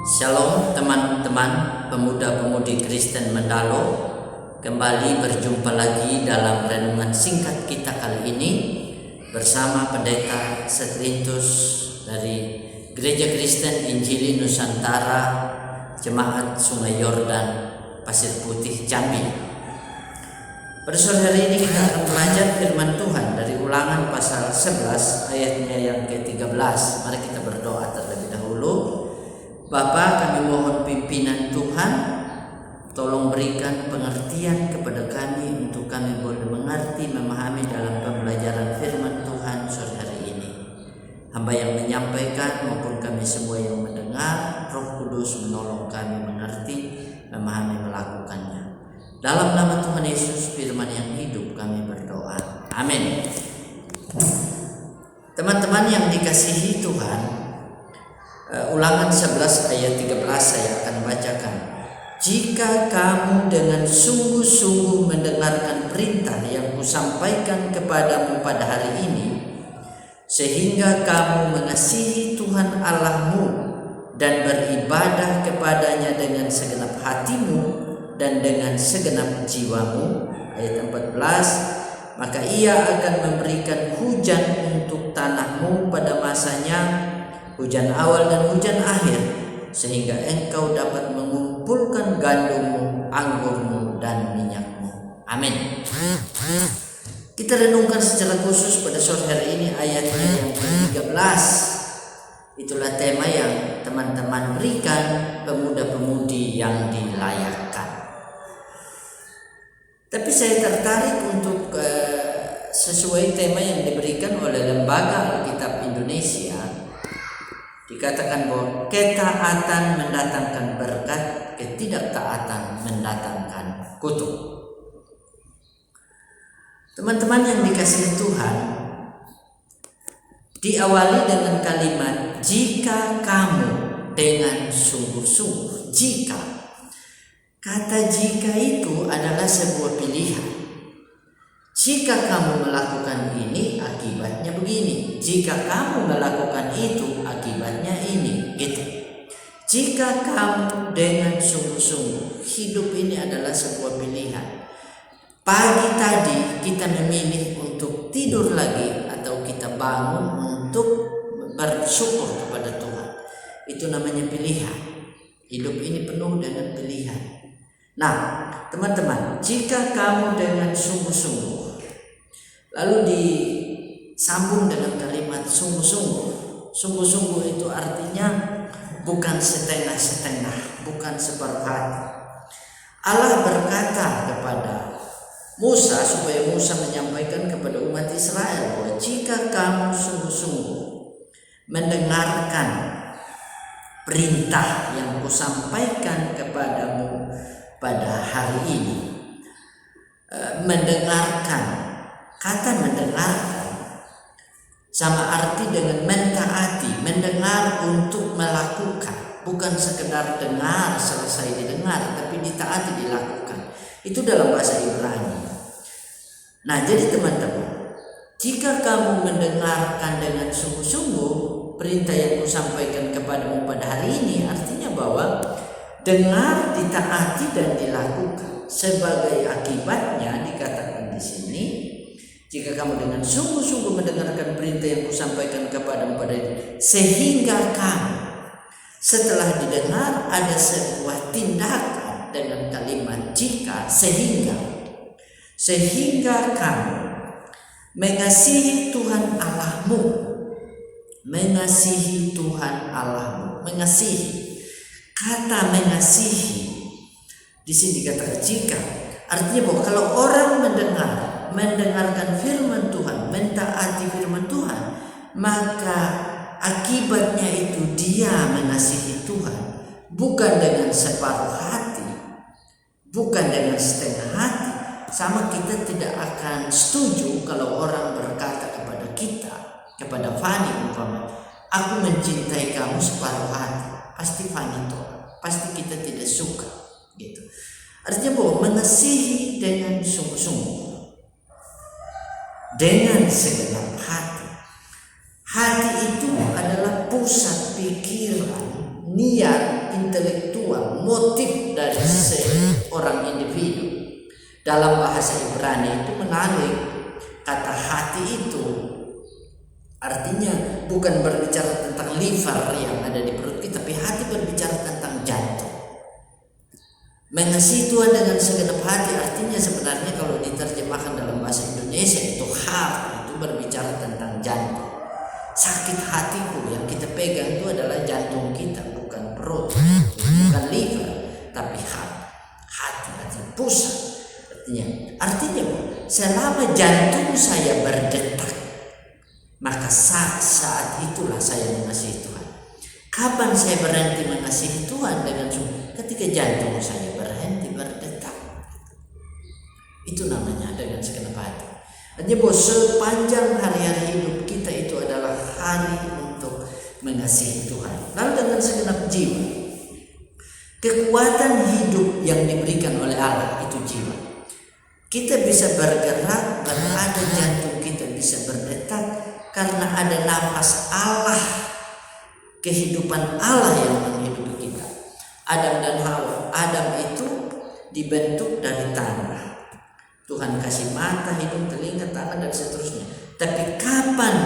Shalom teman-teman pemuda-pemudi Kristen Mendalo. Kembali berjumpa lagi dalam renungan singkat kita kali ini bersama Pendeta Setrintus dari Gereja Kristen Injili Nusantara Jemaat Sungai Yordan Pasir Putih Jambi. Pada sore hari ini kita akan belajar firman Tuhan dari Ulangan pasal 11 ayatnya yang ke-13. Mari kita berdoa terlebih dahulu. Bapa, kami mohon pimpinan Tuhan, tolong berikan pengertian kepada kami untuk kami boleh mengerti, memahami dalam pembelajaran firman Tuhan sore hari ini. Hamba yang menyampaikan maupun kami semua yang mendengar, Roh Kudus menolong kami mengerti, memahami, melakukannya. Dalam nama Tuhan Yesus, firman yang hidup, kami berdoa. Amin. Teman-teman yang dikasihi Tuhan, Ulangan 11 ayat 13 saya akan bacakan. Jika kamu dengan sungguh-sungguh mendengarkan perintah yang kusampaikan kepadamu pada hari ini, sehingga kamu mengasihi Tuhan Allahmu dan beribadah kepadanya dengan segenap hatimu dan dengan segenap jiwamu, ayat 14, maka ia akan memberikan hujan untuk tanahmu pada masanya, hujan awal dan hujan akhir, sehingga engkau dapat mengumpulkan gandummu, anggurmu, dan minyakmu. Amin. Kita renungkan secara khusus pada sore hari ini ayatnya yang ke-13. Itulah tema yang teman-teman berikan, pemuda-pemudi yang dilayakkan. Tapi saya tertarik untuk sesuai tema yang diberikan oleh Lembaga Alkitab Indonesia. Dikatakan bahwa ketaatan mendatangkan berkat, ketidaktaatan mendatangkan kutuk. Teman-teman yang dikasihi Tuhan, diawali dengan kalimat jika kamu dengan sungguh-sungguh. Jika, kata jika itu adalah sebuah pilihan. Jika kamu melakukan ini, akibatnya begini. Jika kamu melakukan itu, akibatnya ini, gitu. Jika kamu dengan sungguh-sungguh, hidup ini adalah sebuah pilihan. Pagi tadi kita memilih untuk tidur lagi atau kita bangun untuk bersyukur kepada Tuhan. Itu namanya pilihan. Hidup ini penuh dengan pilihan. Nah, teman-teman, jika kamu dengan sungguh-sungguh, lalu disambung dengan kalimat sungguh-sungguh. Sungguh-sungguh itu artinya bukan setengah-setengah, bukan separuh hati. Allah berkata kepada Musa supaya Musa menyampaikan kepada umat Israel bahwa jika kamu sungguh-sungguh mendengarkan perintah yang kusampaikan kepadamu pada hari ini, mendengarkan. Kata mendengarkan sama arti dengan mentaati, mendengar untuk melakukan, bukan sekedar dengar selesai didengar, tapi ditaati, dilakukan. Itu dalam bahasa Ibrani. Nah, jadi teman-teman, jika kamu mendengarkan dengan sungguh-sungguh perintah yang kusampaikan kepadamu pada hari ini, artinya bahwa dengar, ditaati, dan dilakukan. Sebagai akibatnya dikatakan di sini, jika kamu dengan sungguh-sungguh mendengarkan perintah yang kusampaikan kepadamu pada ini, sehingga kamu setelah didengar ada sebuah tindakan dengan kalimat jika, sehingga kamu mengasihi Tuhan Allahmu, mengasihi Tuhan Allahmu, mengasihi. Kata mengasihi di sini dikatakan jika, artinya bahwa kalau orang mendengarkan firman Tuhan, mentaati firman Tuhan, maka akibatnya itu dia mengasihi Tuhan, bukan dengan separuh hati, bukan dengan setengah hati. Sama kita tidak akan setuju kalau orang berkata kepada kita, kepada Fani umpamanya, aku mencintai kamu separuh hati. Pasti Fani tolak, pasti kita tidak suka, gitu. Artinya bahwa mengasihi dengan sungguh-sungguh, dengan segenap hati. Hati itu adalah pusat pikiran, niat, intelektual, motif dari seorang individu. Dalam bahasa Ibrani itu menarik, kata hati itu artinya bukan berbicara tentang liver yang ada di perut kita, tapi hati berbicara tentang jantung. Mengasihi Tuhan dengan segenap hati artinya sebenarnya kalau diterjemahkan dalam bahasa Indonesia itu heart, itu berbicara tentang jantung. Sakit hatiku yang kita pegang itu adalah jantung kita, bukan perut, bukan liver, tapi hati pusat. Artinya selama jantung saya berdetak, maka saat itulah saya mengasihi Tuhan. Kapan saya berhenti mengasihi Tuhan dengan sungguh? Ketika jantung saya berhenti berdetak. Itu namanya dengan segenap hati. Artinya bahwa sepanjang hari-hari hidup kita itu adalah hari untuk mengasihi Tuhan. Lalu dengan segenap jiwa. Kekuatan hidup yang diberikan oleh Allah itu jiwa. Kita bisa bergerak, berada, jantung kita bisa berdetak karena ada nafas Allah, kehidupan Allah yang menghidupi kita. Adam dan Hawa. Adam itu dibentuk dari tanah. Tuhan kasih mata, hidung, telinga, tangan dan seterusnya. Tapi kapan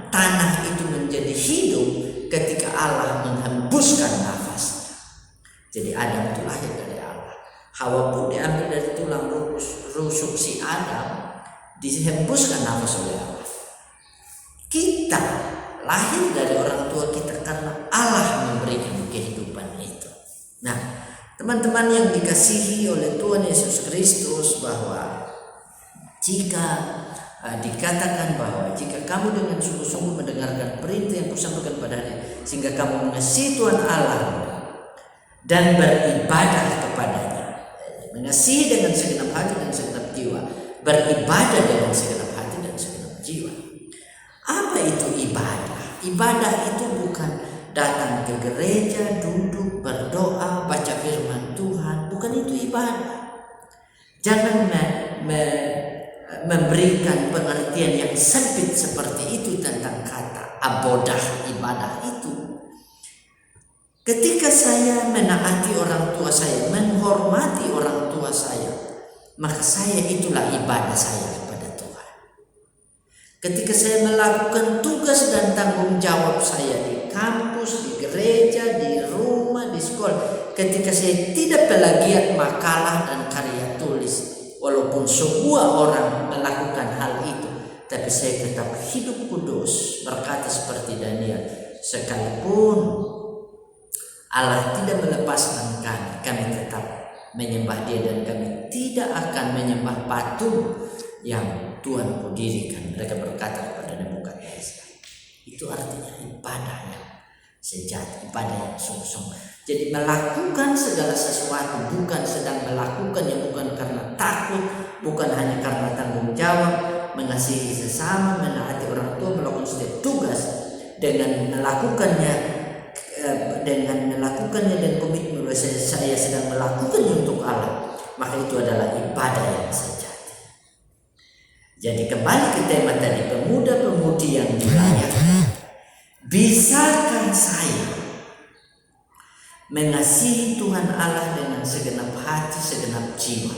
tanah itu menjadi hidup? Ketika Allah menghembuskan nafasnya. Jadi Adam itu lahir dari Allah. Hawa pun diambil dari tulang rusuk si Adam, dihembuskan nafas oleh Allah. Kita lahir dari orang tua kita karena Allah memberikan kehidupan itu. Nah, teman-teman yang dikasihi oleh Tuhan Yesus Kristus, bahwa jika dikatakan bahwa jika kamu dengan sungguh-sungguh mendengarkan perintah yang kusampaikan pada hari, sehingga kamu mengasihi Tuhan Allah dan beribadah kepadanya, mengasihi dengan segenap hati dan segenap jiwa, beribadah dengan segenap hati dan segenap jiwa. Apa itu ibadah? Ibadah itu bukan datang ke gereja, duduk, berdoa, baca firman Tuhan. Bukan itu ibadah. Jangan memberikan pengertian yang sempit seperti itu tentang kata abodah, ibadah itu. Ketika saya menaati orang tua saya, menghormati orang tua saya, maka saya itulah ibadah saya kepada Tuhan. Ketika saya melakukan tugas dan tanggung jawab saya di kampus, di gereja, di rumah, di sekolah, ketika saya tidak plagiat makalah dan karya tulis, walaupun semua orang melakukan hal itu, tapi saya tetap hidup kudus, berkata seperti Daniel, sekalipun Allah tidak melepaskan kami tetap menyembah Dia, dan kami tidak akan menyembah patung yang Tuhan dirikan. Mereka berkata kepada Nebukadnezar. Itu artinya ibadah yang sejati, ibadah yang sungguh-sungguh. Jadi melakukan segala sesuatu bukan sedang melakukan yang bukan karena takut, bukan hanya karena tanggung jawab, mengasihi sesama, menaati orang tua, melakukan setiap tugas dengan melakukannya dan komitmen bahwa saya sedang melakukannya untuk Allah, maka itu adalah ibadah yang sejati. Jadi kembali ke tema tadi, pemuda-pemudi yang dilayani. Bisakah saya mengasihi Tuhan Allah dengan segenap hati, segenap jiwa?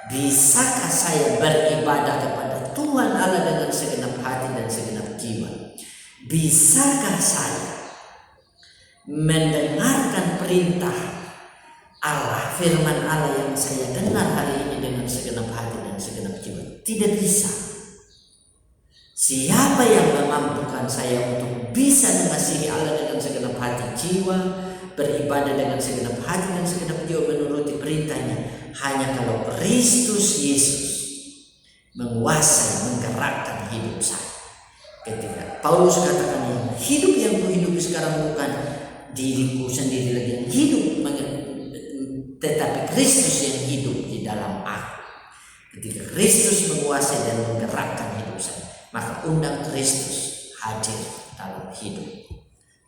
Bisakah saya beribadah kepada Tuhan Allah dengan segenap hati dan segenap jiwa? Bisakah saya mendengarkan perintah Allah, firman Allah yang saya dengar hari ini dengan segenap hati dan segenap jiwa? Tidak bisa. Siapa yang memampukan saya untuk bisa mengasihi Allah dengan segenap hati jiwa, beribadah dengan segenap hati dan segenap jiwa, menuruti perintahnya? Hanya kalau Kristus Yesus menguasai, menggerakkan hidup saya. Ketika Paulus katakan, yang hidup yang kuhidupi sekarang bukan diriku sendiri lagi yang hidup, tetapi Kristus yang hidup di dalam aku. Ketika Kristus menguasai dan menggerakkan hidup saya, maka undang Kristus hadir dalam hidup.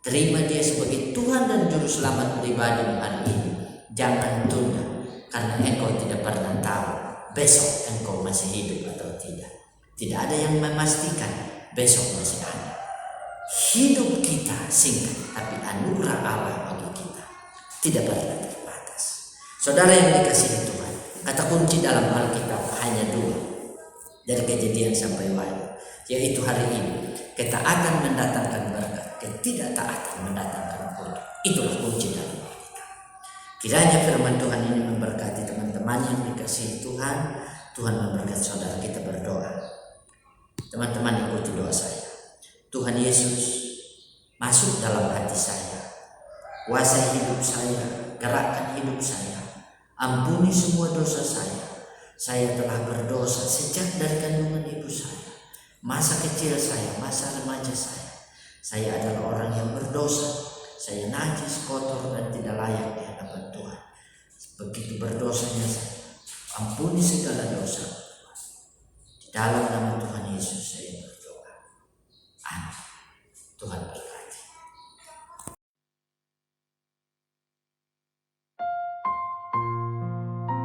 Terima Dia sebagai Tuhan dan Juru Selamat pribadimu hari ini. Jangan tunda, karena engkau tidak pernah tahu besok engkau masih hidup atau tidak. Tidak ada yang memastikan besok masih ada. Hidup kita singkat, tapi anugerah Allah bagi kita tidak pernah terbatas. Saudara yang dikasihi Tuhan, kata kunci dalam Alkitab hanya 2 dari Kejadian sampai Wahyu, yaitu hari ini ketaatan mendatangkan berkat, ketidaktaatan mendatangkan kutuk. Itulah kunci dalam Alkitab. Kiranya firman Tuhan ini memberkati teman-teman yang dikasihi Tuhan. Tuhan memberkati saudara. Kita berdoa. Teman-teman ikuti doa saya. Tuhan Yesus, masuk dalam hati saya, kuasai hidup saya, gerakkan hidup saya, ampuni semua dosa saya. Saya telah berdosa sejak dari kandungan ibu saya, masa kecil saya, masa remaja saya. Saya adalah orang yang berdosa, saya najis, kotor, dan tidak layak di hadapan Tuhan. Begitu berdosanya saya, ampuni segala dosa. Di dalam nama Tuhan Yesus saya berdoa. Amin. Tuhan berkati.